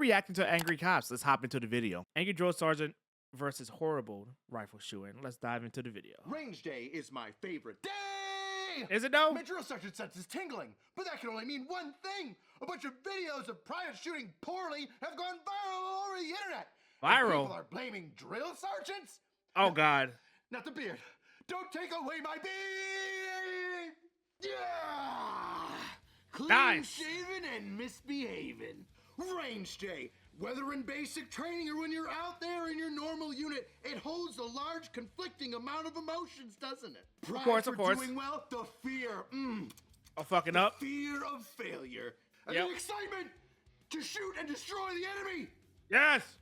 reacting to angry cops. Let's hop into the video. Angry drill sergeant versus horrible rifle shooting. Let's dive into the video. Range day is my favorite day! Is it though? My drill sergeant sense is tingling, but that can only mean one thing. A bunch of videos of privates shooting poorly have gone viral all over the internet. Viral? And people are blaming drill sergeants? Oh, God. Not the beard. Don't take away my beard! Yeah! Clean Nice. shaven and misbehaving. Range day. Whether in basic training or when you're out there in your normal unit, it holds a large conflicting amount of emotions, doesn't it? Pride Of for course. doing well, the fear, Of fucking up. fear of failure, and Yep. the excitement to shoot and destroy the enemy. Yes.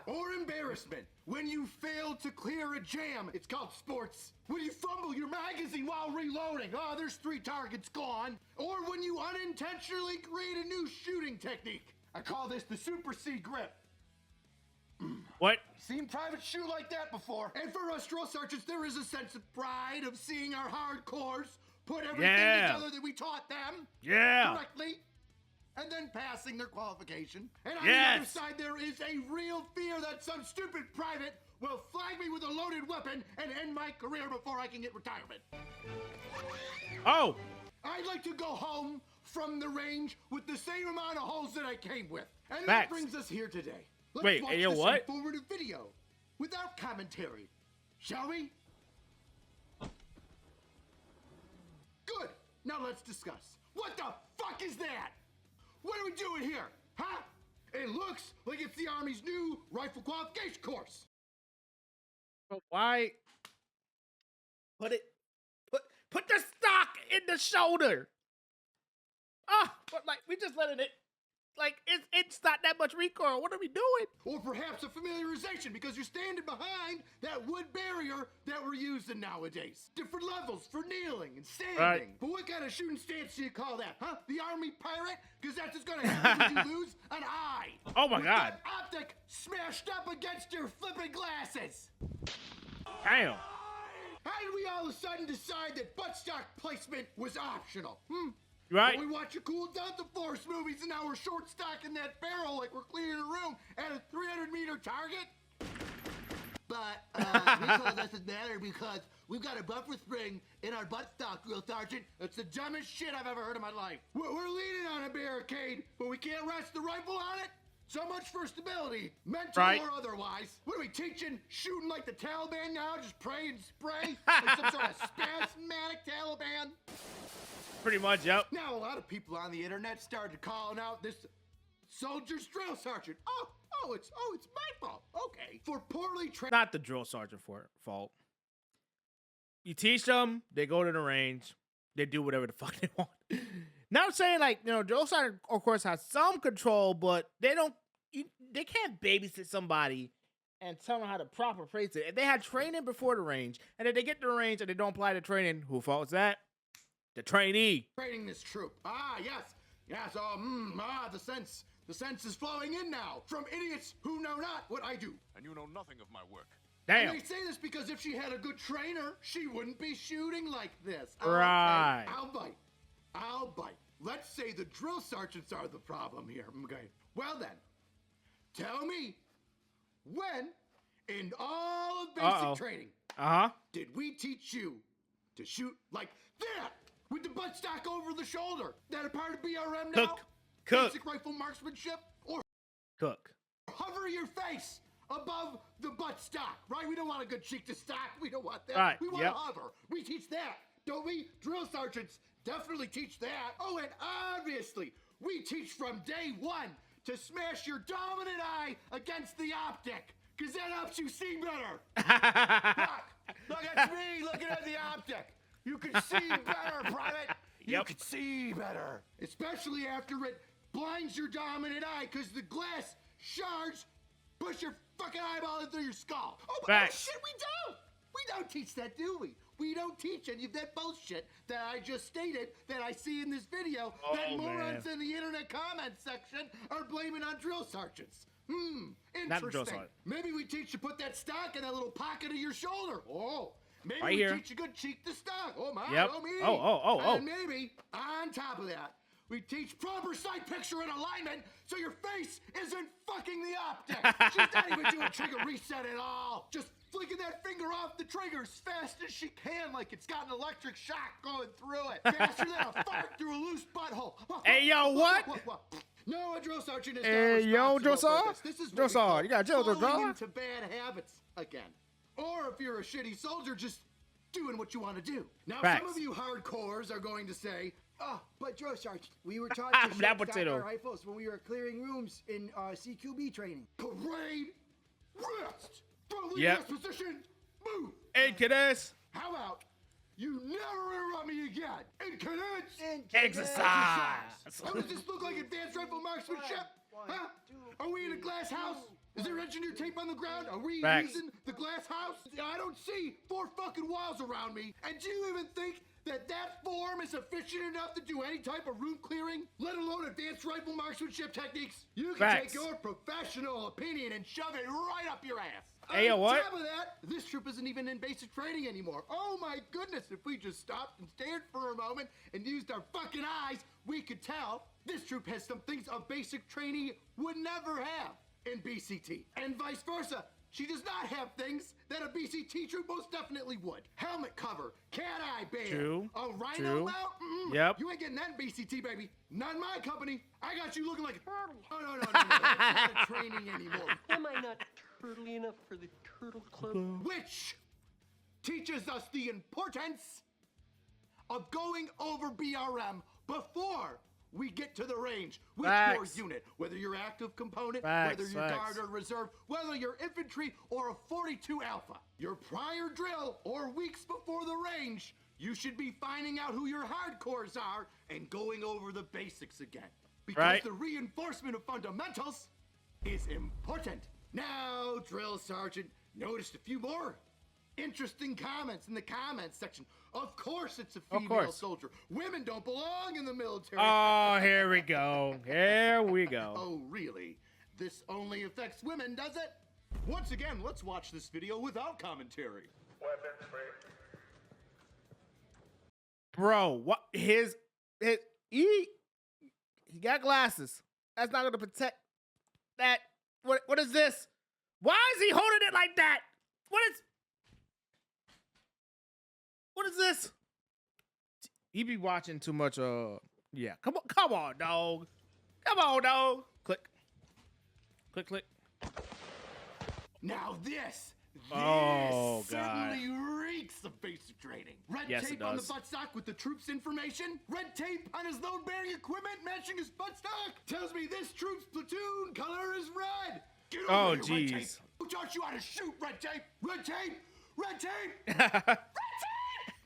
Or embarrassment when you fail to clear a jam. It's called sports. When you fumble your magazine while reloading. Oh, there's 3 targets gone. Or when you unintentionally create a new shooting technique. I call this the Super C grip. What? Seen privates shoot like that before. And for us drill sergeants, there is a sense of pride of seeing our hardcores put everything together that we taught them correctly, and then passing their qualification. And on the other side, there is a real fear that some stupid private will flag me with a loaded weapon and end my career before I can get retirement. Oh. I'd like to go home from the range with the same amount of holes that I came with. And Facts. that brings us here today. Let's Wait, watch you know this what? informative video without commentary, shall we? Good. Now let's discuss. What the fuck is that? What are we doing here? Huh? It looks like it's the Army's new rifle qualification course. But why? Put the stock in the shoulder. But like we just letting it. Like it's not that much recoil. What are we doing? Or perhaps a familiarization because you're standing behind that wood barrier that we're using nowadays. Different levels for kneeling and standing. Right. But what kind of shooting stance do you call that, huh? The Army pirate? Because that's just gonna happen when you lose an eye. Oh my With God. that optic smashed up against your flipping glasses. Damn. How did we all of a sudden decide that buttstock placement was optional? Right. Well, we watch your cool Delta Force movies and now we're short stocking that barrel like we're clearing a room at a 300-meter target? But recoil doesn't matter because we've got a buffer spring in our buttstock, drill sergeant. It's the dumbest shit I've ever heard in my life. We're leaning on a barricade, but we can't rest the rifle on it? So much for stability, mental or otherwise. What are we teaching? Shooting like the Taliban now? Just pray and spray? Like some sort of spasmodic Taliban? Pretty much, yep. Now a lot of people on the internet started calling out this soldier's drill sergeant. Oh, it's my fault. Okay. For poorly trained. Not the drill sergeant fault. You teach them, they go to the range, they do whatever the fuck they want. Now I'm saying like, drill sergeant of course has some control, but they can't babysit somebody and tell them how to proper place it. If they had training before the range, and if they get to the range and they don't apply the training, who fault is that? The trainee. Training this troop. Yes. The sense is flowing in now from idiots who know not what I do. And you know nothing of my work. Damn. And they say this because if she had a good trainer, she wouldn't be shooting like this. Right. Okay, I'll bite. Let's say the drill sergeants are the problem here. Okay. Well then, tell me, when in all of basic training did we teach you to shoot like that? With the buttstock over the shoulder. That a part of BRM now? Cook. Basic rifle marksmanship? Or Cook. hover your face above the buttstock, right? We don't want a good cheek to stock. We don't want that. Right. We want to hover. We teach that, don't we? Drill sergeants definitely teach that. Oh, and obviously, we teach from day one to smash your dominant eye against the optic, because that helps you see better. Look, that's me looking at the optic. You can see better, private. You can see better. Especially after it blinds your dominant eye because the glass shards push your fucking eyeball into your skull. Oh, shit, we don't. We don't teach that, do we? We don't teach any of that bullshit that I just stated that I see in this video that morons in the internet comment section are blaming on drill sergeants. Interesting. Maybe we teach you to put that stock in that little pocket of your shoulder. Maybe we teach a good cheek to stock. Oh my, oh me. Oh. And maybe on top of that, We teach proper sight picture and alignment so your face isn't fucking the optic. She's not even doing trigger reset at all. Just flicking that finger off the trigger as fast as she can like it's got an electric shock going through it. Faster than a fart through a loose butthole. Hey, yo, what? No, a drill sergeant is Hey, yo, not responsible for Joseph? this. This is Joseph, you got jail, falling Joseph? into bad habits again. Or if you're a shitty soldier, just doing what you want to do. Now, Facts. some of you hardcores are going to say, Oh, but Drill Sergeant, we were taught to That shoot potato. our rifles when we were clearing rooms in CQB training. parade, rest, from the Yep. rest position, move. Hey, kiddos. How about you never interrupt me again? And cadets, And Exercise. how does this look like advanced rifle marksmanship? Huh? Are we in a glass house? Is there engineer tape on the ground? Are we Facts. using the glass house? I don't see 4 fucking walls around me. And do you even think that form is efficient enough to do any type of room clearing, let alone advanced rifle marksmanship techniques? You can Facts. take your professional opinion and shove it right up your ass. Hey, yo, what? On top of that, this troop isn't even in basic training anymore. Oh my goodness, if we just stopped and stared for a moment and used our fucking eyes, we could tell this troop has some things a basic trainee would never have in BCT. And vice versa. She does not have things that a BCT troop most definitely would. Helmet cover, cat-eye band, True, a rhino true. mount? Yep. You ain't getting that in BCT, baby. Not in my company. I got you looking like a turtle. Oh, no. That's not training anymore. Am I not turtly enough for the Turtle Club? Which teaches us the importance of going over BRM before we get to the range with Facts. your unit. Whether you're active component, Facts, whether you're facts. guard or reserve, whether you're infantry or a 42 Alpha. Your prior drill or weeks before the range, you should be finding out who your hardcores are and going over the basics again. Because Right. the reinforcement of fundamentals is important. Now, Drill Sergeant noticed a few more interesting comments in the comments section. Of course it's a female course. soldier. Women don't belong in the military. Oh, here we go. Here we go. Oh, really? This only affects women, does it? Once again, let's watch this video without commentary. Bro, what he got glasses. That's not gonna protect that. What is this? Why is he holding it like that? What is this? He be watching too much yeah. Come on, dog. Come on, dog. Click. Now this Oh, God. certainly reeks of basic training. Red Yes, tape it on the does. buttstock with the troop's information. Red tape on his load-bearing equipment matching his buttstock. Tells me this troop's platoon color is red. Get over Oh, here, Red Tape. jeez. Who taught you how to shoot, Red Tape? Red Tape! Red Tape!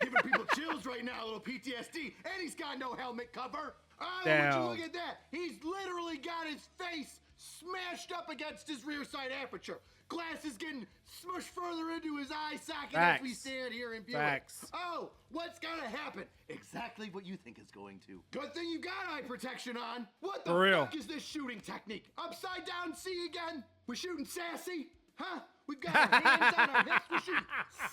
Giving people chills right now, a little PTSD, and he's got no helmet cover. Oh, would you Damn. look at that? He's literally got his face smashed up against his rear side aperture. Glass is getting smushed further into his eye socket as we Facts. stand here and view Facts. it. Oh, what's gonna happen? Exactly what you think is going to. Good thing you got eye protection on. What the For real. fuck is this shooting technique? Upside down C again? We're shooting sassy? Huh? We've got our hands on our hips. We're shooting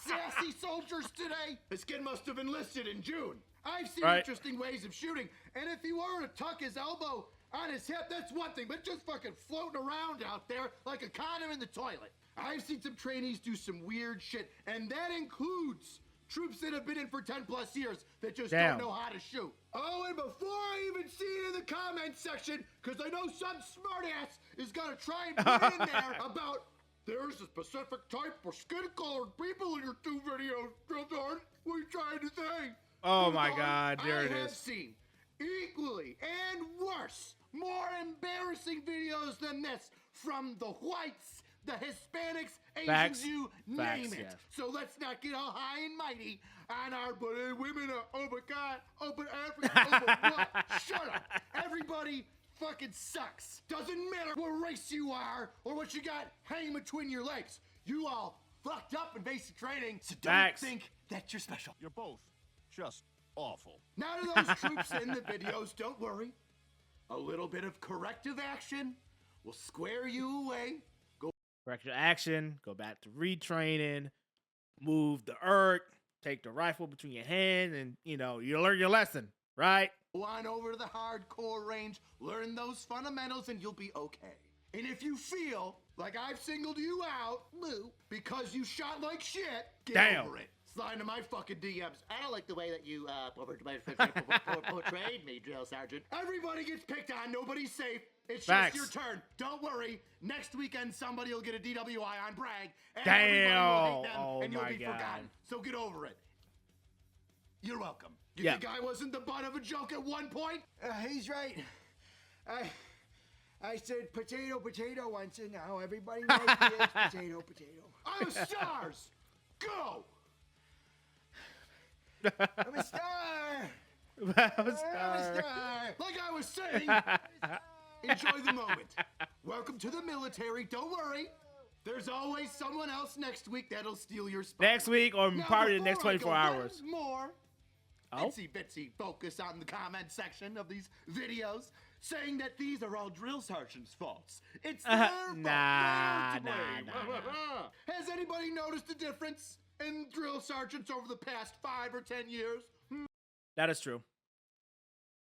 sassy soldiers today. This kid must have enlisted in June. I've seen Right. interesting ways of shooting, and if he were to tuck his elbow on his hip, that's one thing, but just fucking floating around out there like a condom in the toilet. I've seen some trainees do some weird shit, and that includes troops that have been in for 10 plus years that just Damn. don't know how to shoot. Oh, and before I even see it in the comments section, because I know some smartass is gonna try and put in there about there's a specific type of skin-colored people in your 2 videos, Drill Sergeant. What are you trying to say? Oh Drill my Sergeant, God, there it I have is. seen equally and worse, more embarrassing videos than this from the whites, the Hispanics, Asians, Facts. you Facts, name it. yes. So let's not get all high and mighty on our women are over God, over Africa, over what? Shut up. Everybody fucking sucks. Doesn't matter what race you are or what you got hanging between your legs. You all fucked up in basic training, so don't Facts. think that you're special. You're both just awful. None of those troops in the videos, don't worry. A little bit of corrective action will square you away. Corrective action. Go back to retraining. Move the take the rifle between your hands, and you learn your lesson, right? Go on over to the hardcore range, learn those fundamentals, and you'll be okay. And if you feel like I've singled you out, Lou, because you shot like shit, get over it. Slide into my fucking DMs. I don't like the way that you portrayed me, Drill Sergeant. Everybody gets picked on. Nobody's safe. It's Facts. just your turn. Don't worry. Next weekend, somebody will get a DWI on Bragg. And Damn. everybody will hate them, Oh and you'll my be God. forgotten. So get over it. You're welcome. You Yeah. think I wasn't the butt of a joke at one point? He's right. I said potato, potato once, and now everybody knows he is potato, potato. I'm a stars. Go. I'm a star. I'm a star. Like I was saying, enjoy the moment. Welcome to the military. Don't worry. There's always someone else next week that'll steal your spot. Next week or Now, probably the next before I 24 go hours. one more. Oh? Bitsy focus on the comment section of these videos, saying that these are all drill sergeants' faults. It's their fault. Nah, They're to nah, blame. nah. Has anybody noticed a difference in drill sergeants over the past 5 or 10 years? That is true.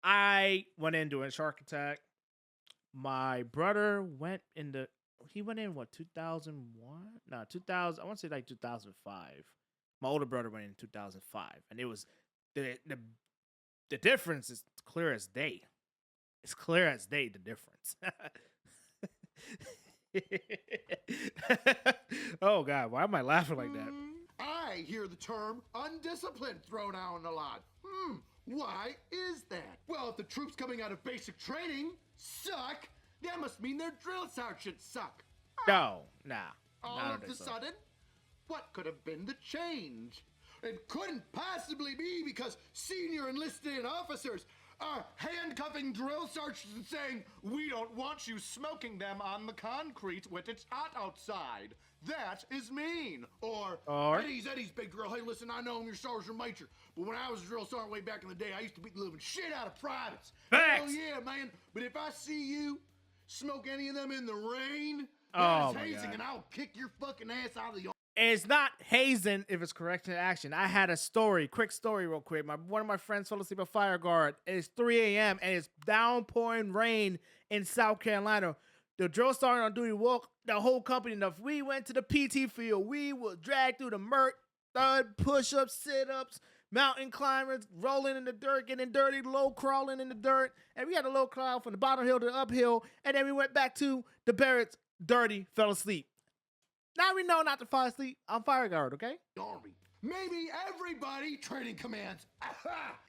I went in doing Shark Attack. My brother went in he went in what, 2001? No, 2000. I want to say like 2005. My older brother went in 2005, and it was the difference is clear as day. It's clear as day, the difference. Oh God, why am I laughing like that? I hear the term undisciplined thrown out a lot. Why is that? Well, if the troops coming out of basic training suck, that must mean their drill sergeants suck. No, nah. All I don't of think a so. sudden, what could have been the change? It couldn't possibly be because senior enlisted officers are handcuffing drill sergeants and saying, "We don't want you smoking them on the concrete when it's hot outside. That is mean." Or Eddie's big drill. "Hey, listen, I know I'm your sergeant major, but when I was a drill sergeant way back in the day, I used to beat the living shit out of privates." Facts. Hell yeah, man. But if I see you smoke any of them in the rain, Oh, that my is hazing, God. and I'll kick your fucking ass out of the It's not hazing if it's corrective action. I had a quick story real quick. One of my friends fell asleep at fire guard. It's 3 a.m. and it's downpouring rain in South Carolina. The drill sergeant on duty woke the whole company up. We went to the PT field. We were dragged through the murk, thud, push-ups, sit-ups, mountain climbers, rolling in the dirt, getting dirty, low crawling in the dirt. And we had a low crawl from the bottom hill to the uphill. And then we went back to the barracks, dirty, fell asleep. Now we know not to fall asleep on fire guard, okay? Army. Maybe everybody, training commands,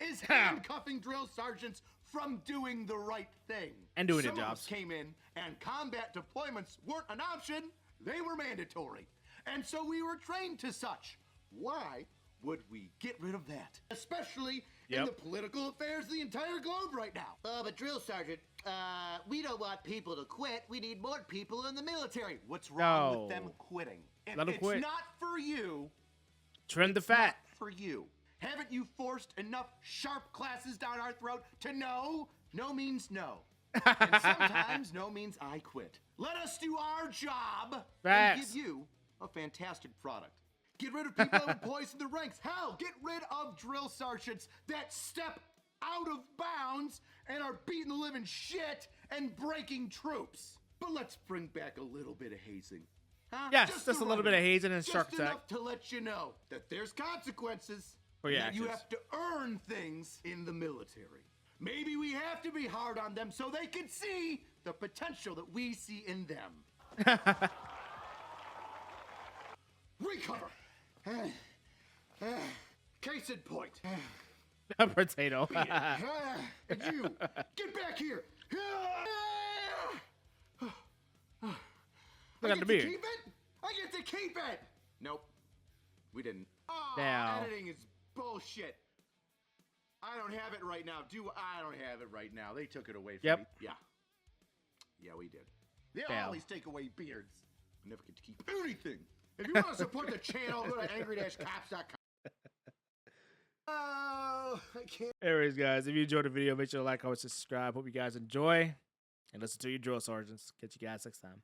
is handcuffing drill sergeants from doing the right thing. And doing Some their of us jobs. came in and combat deployments weren't an option, they were mandatory. And so we were trained to such. Why would we get rid of that? Especially in Yep. the political affairs of the entire globe right now. But Drill Sergeant, we don't want people to quit. We need more people in the military. What's wrong No. with them quitting? If Let 'em it's quit. not for you, Trim the fat. for you. Haven't you forced enough sharp classes down our throat to know no means no? And sometimes no means I quit. Let us do our job and Facts. give you a fantastic product. Get rid of people who poison the ranks. Hell, get rid of drill sergeants that step out of bounds and are beating the living shit and breaking troops. But let's bring back a little bit of hazing. Huh? Yes, just the a little right bit of amount. hazing and shark Just attack. enough to let you know that there's consequences. For your and that you actions. have to earn things in the military. Maybe we have to be hard on them so they can see the potential that we see in them. Recover. Case in point. Potato. And you, get back here. Look at the beard. Keep it? I get to keep it. Nope. We didn't. Oh, Now. editing is bullshit. I don't have it right now. I don't have it right now. They took it away from Yep. me. Yeah. Yeah, we did. They Damn. always take away beards. I never get to keep anything. If you want to support the channel, go to angry-cops.com. Oh, I can't. Anyways, guys, if you enjoyed the video, make sure to like, comment, subscribe. Hope you guys enjoy. And listen to your drill sergeants. Catch you guys next time.